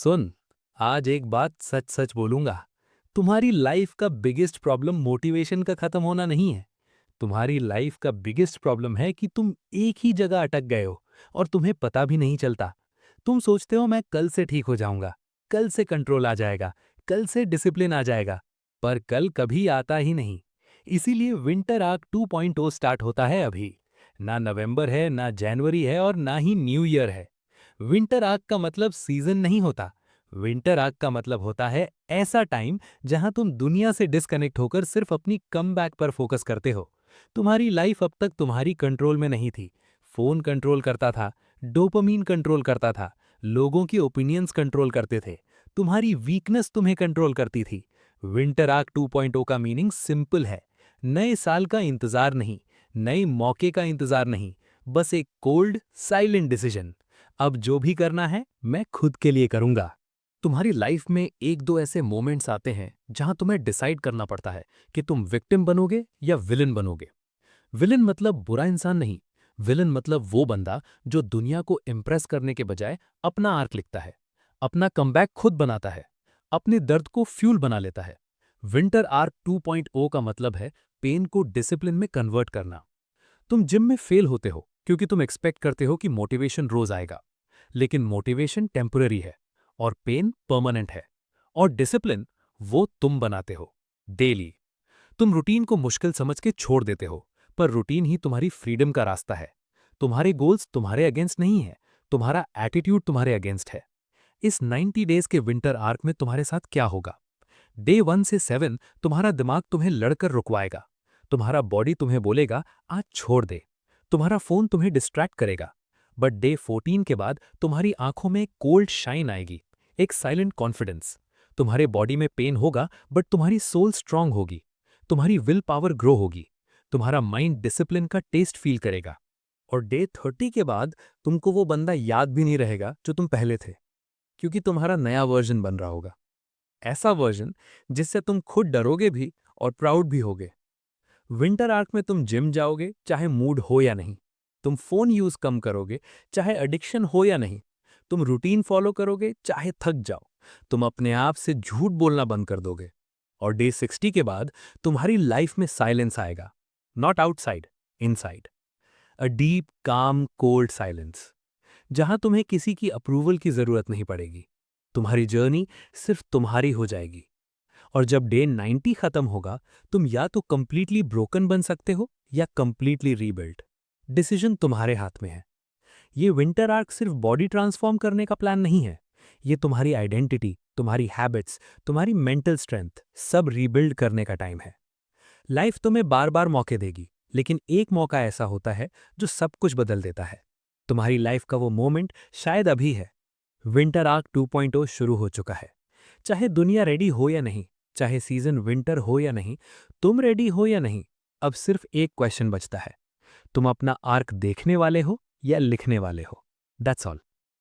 सुन, आज एक बात सच सच बोलूंगा। तुम्हारी लाइफ का बिगेस्ट प्रॉब्लम मोटिवेशन का खत्म होना नहीं है। तुम्हारी लाइफ का बिगेस्ट प्रॉब्लम है कि तुम एक ही जगह अटक गए हो और तुम्हें पता भी नहीं चलता। तुम सोचते हो मैं कल से ठीक हो जाऊंगा, कल से कंट्रोल आ जाएगा, कल से डिसिप्लिन आ जाएगा, पर कल कभी आता ही नहीं। इसीलिए विंटर आर्क 2.0 स्टार्ट होता है अभी। ना नवंबर है, ना जनवरी है और ना ही न्यू ईयर है। विंटर आग का मतलब सीजन नहीं होता। विंटर आग का मतलब होता है ऐसा टाइम जहां तुम दुनिया से डिस्कनेक्ट होकर सिर्फ अपनी कमबैक पर फोकस करते हो। तुम्हारी लाइफ अब तक तुम्हारी कंट्रोल में नहीं थी। फोन कंट्रोल करता था, डोपामीन कंट्रोल करता था, लोगों की ओपिनियंस कंट्रोल करते थे, तुम्हारी वीकनेस तुम्हें कंट्रोल करती थी। विंटर आग 2.0 का मीनिंग सिंपल है। नए साल का इंतजार नहीं, नए मौके का इंतजार नहीं, बस एक कोल्ड साइलेंट डिसीजन। अब जो भी करना है मैं खुद के लिए करूंगा। तुम्हारी लाइफ में एक दो ऐसे मोमेंट्स आते हैं जहां तुम्हें डिसाइड करना पड़ता है कि तुम विक्टिम बनोगे या विलन बनोगे। विलन मतलब बुरा इंसान नहीं। विलन मतलब वो बंदा जो दुनिया को इम्प्रेस करने के बजाय अपना आर्क लिखता है, अपना कमबैक खुद बनाता है, अपने दर्द को फ्यूल बना लेता है। विंटर आर्क 2.0 का मतलब है पेन को डिसिप्लिन में कन्वर्ट करना। तुम जिम में फेल होते हो क्योंकि तुम एक्सपेक्ट करते हो कि मोटिवेशन रोज आएगा, लेकिन मोटिवेशन टेम्पररी है और पेन परमानेंट है। और डिसिप्लिन वो तुम बनाते हो डेली। तुम रूटीन को मुश्किल समझ के छोड़ देते हो, पर रूटीन ही तुम्हारी फ्रीडम का रास्ता है। तुम्हारे गोल्स तुम्हारे अगेंस्ट नहीं है, तुम्हारा एटीट्यूड तुम्हारे अगेंस्ट है। इस 90 डेज के विंटर आर्क में तुम्हारे साथ क्या होगा? डे 1 से 7 तुम्हारा दिमाग तुम्हें लड़कर रुकवाएगा। तुम्हारा बॉडी तुम्हें बोलेगा आज छोड़ दे। तुम्हारा फोन तुम्हें डिस्ट्रैक्ट करेगा। बट डे 14 के बाद तुम्हारी आंखों में कोल्ड शाइन आएगी, एक साइलेंट कॉन्फिडेंस। तुम्हारे बॉडी में पेन होगा बट तुम्हारी सोल स्ट्रांग होगी। तुम्हारी विल पावर ग्रो होगी। तुम्हारा माइंड डिसिप्लिन का टेस्ट फील करेगा। और डे 30 के बाद तुमको वो बंदा याद भी नहीं रहेगा जो तुम पहले थे, क्योंकि तुम्हारा नया वर्जन बन रहा होगा। ऐसा वर्जन जिससे तुम खुद डरोगे भी और प्राउड भी होगे। विंटर आर्क में तुम जिम जाओगे चाहे मूड हो या नहीं। तुम फोन यूज कम करोगे चाहे एडिक्शन हो या नहीं। तुम रूटीन फॉलो करोगे चाहे थक जाओ। तुम अपने आप से झूठ बोलना बंद कर दोगे। और डे 60 के बाद तुम्हारी लाइफ में साइलेंस आएगा। Not outside, inside. A deep काम कोल्ड साइलेंस, जहां तुम्हें किसी की अप्रूवल की जरूरत नहीं पड़ेगी। तुम्हारी जर्नी सिर्फ तुम्हारी हो जाएगी। और जब डे 90 खत्म होगा, तुम या तो कंप्लीटली ब्रोकन बन सकते हो या कंप्लीटली रीबिल्ड। डिसीजन तुम्हारे हाथ में है। ये विंटर आर्क सिर्फ बॉडी ट्रांसफॉर्म करने का प्लान नहीं है। ये तुम्हारी आइडेंटिटी, तुम्हारी हैबिट्स, तुम्हारी मेंटल स्ट्रेंथ सब रीबिल्ड करने का टाइम है। लाइफ तुम्हें बार बार मौके देगी, लेकिन एक मौका ऐसा होता है जो सब कुछ बदल देता है। तुम्हारी लाइफ का वो मोमेंट शायद अभी है। विंटर आर्क 2.0 शुरू हो चुका है। चाहे दुनिया रेडी हो या नहीं, चाहे सीजन विंटर हो या नहीं, तुम रेडी हो या नहीं, अब सिर्फ एक क्वेश्चन बचता है। तुम अपना आर्क देखने वाले हो या लिखने वाले हो? That's all.